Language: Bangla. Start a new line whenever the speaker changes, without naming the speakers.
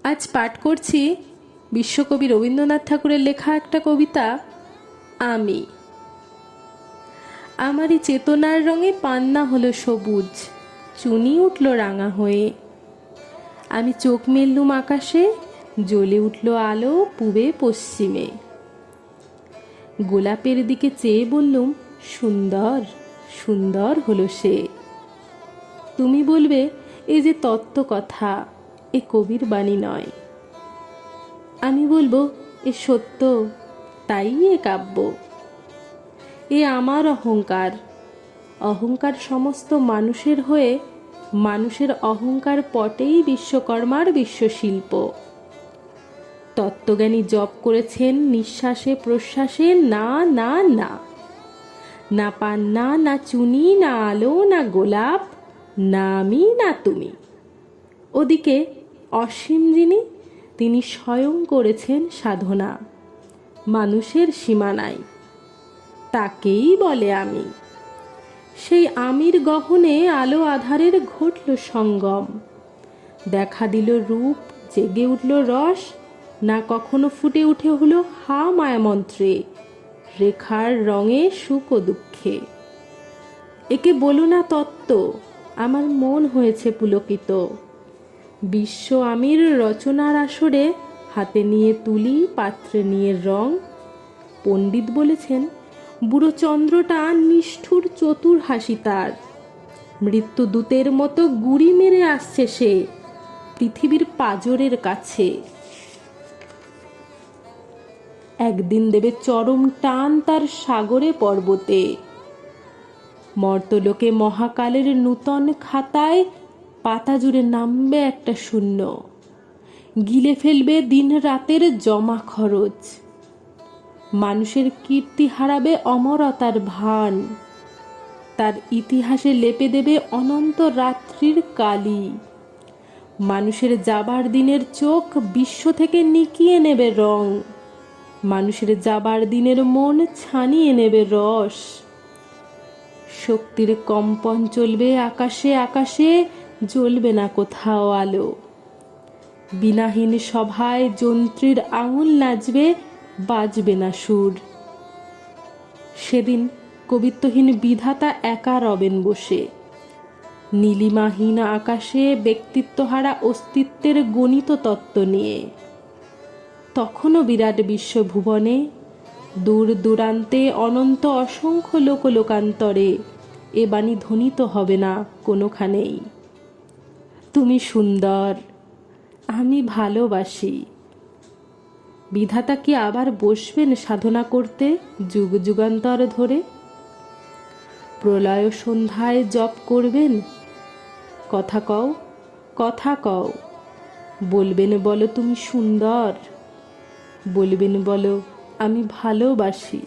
আজ পাঠ করছি বিশ্বকবি রবীন্দ্রনাথ ঠাকুরের লেখা একটা কবিতা আমি। আমারই চেতনার রঙে পান্না হলো সবুজ, চুনি উঠল রাঙা হয়ে। আমি চোখ মেললুম আকাশে, জ্বলে উঠল আলো পূবে পশ্চিমে। গোলাপের দিকে চেয়ে বললুম, সুন্দর সুন্দর হলো সে। তুমি বলবে এ যে তত্ত্ব কথা, এ কবির বাণী নয়। আমি বলবো এ সত্য, তাই এ কাব্য। এ আমার অহংকার, অহংকার সমস্ত মানুষের হয়ে মানুষের অহংকার পটেই বিশ্বকর্মার বিশ্বশিল্প। তত্ত্বজ্ঞানী জপ করেছেন নিঃশ্বাসে প্রশ্বাসে না না না, না পান্না না চুনি না আলো না গোলাপ, না আমি না তুমি। ওদিকে অসীম যিনি, তিনি স্বয়ং করেছেন সাধনা মানুষের সীমানায়, তাকেই বলে আমি। সেই আমির গহনে আলো আধারের ঘটল সঙ্গম, দেখা দিল রূপ, জেগে উঠল রস, না কখনো ফুটে উঠে হলো হা মায়ামন্ত্রে, রেখার রঙে সুখ ও দুঃখে। একে বলো না তত্ত্ব, আমার মন হয়েছে পুলকিত। বিশ্ব আমির রচনার আসরে হাতে নিয়ে তুলি, পাত্রে নিয়ে রং। পণ্ডিত বলেছেন বুড়ো চন্দ্রটা নিষ্ঠুর চতুর হাসি তার, মৃত্যুদূতের মতো গুড়ি মেরে আসছে সে পৃথিবীর পাঁজরের কাছে। একদিন দেবে চরম টান তার সাগরে পর্বতে, মর্তলোকে মহাকালের নূতন খাতায় পাতা জুড়ে নামবে একটা শূন্য, গিলে ফেলবে দিন রাতের জমা খরচ। মানুষের কীর্তি হারাবে অমরতার ভান, তার ইতিহাসে লেপে দেবে অনন্ত রাত্রির কালি। মানুষের যাবার দিনের চোখ বিশ্ব থেকে নিকিয়ে নেবে রং, মানুষের যাবার দিনের মন ছানিয়ে নেবে রস। শক্তির কম্পন চলবে আকাশে আকাশে, জ্বলবে না কোথাও আলো। বিনাহীন সভায় যন্ত্রীর আঙুল নাচবে, বাজবে না সুর। সেদিন কবিত্বহীন বিধাতা একা রবেন বসে, নীলিমাহীন আকাশে ব্যক্তিত্বহারা অস্তিত্বের গণিত তত্ত্ব নিয়ে। তখনও বিরাট বিশ্বভুবনে দূর দূরান্তে অনন্ত অসংখ্য লোক লোকান্তরে এ বাণী ধ্বনিত হবে না কোনোখানেই। তুমি সুন্দর, আমি ভালোবাসি। বিধাতা কি আবার বসবেন সাধনা করতে যুগ যুগান্তর ধরে? প্রলয় সন্ধ্যায় জপ করবেন, কথা কও কথা কও। বলবেন বলো তুমি সুন্দর, বলবেন বলো আমি ভালোবাসি।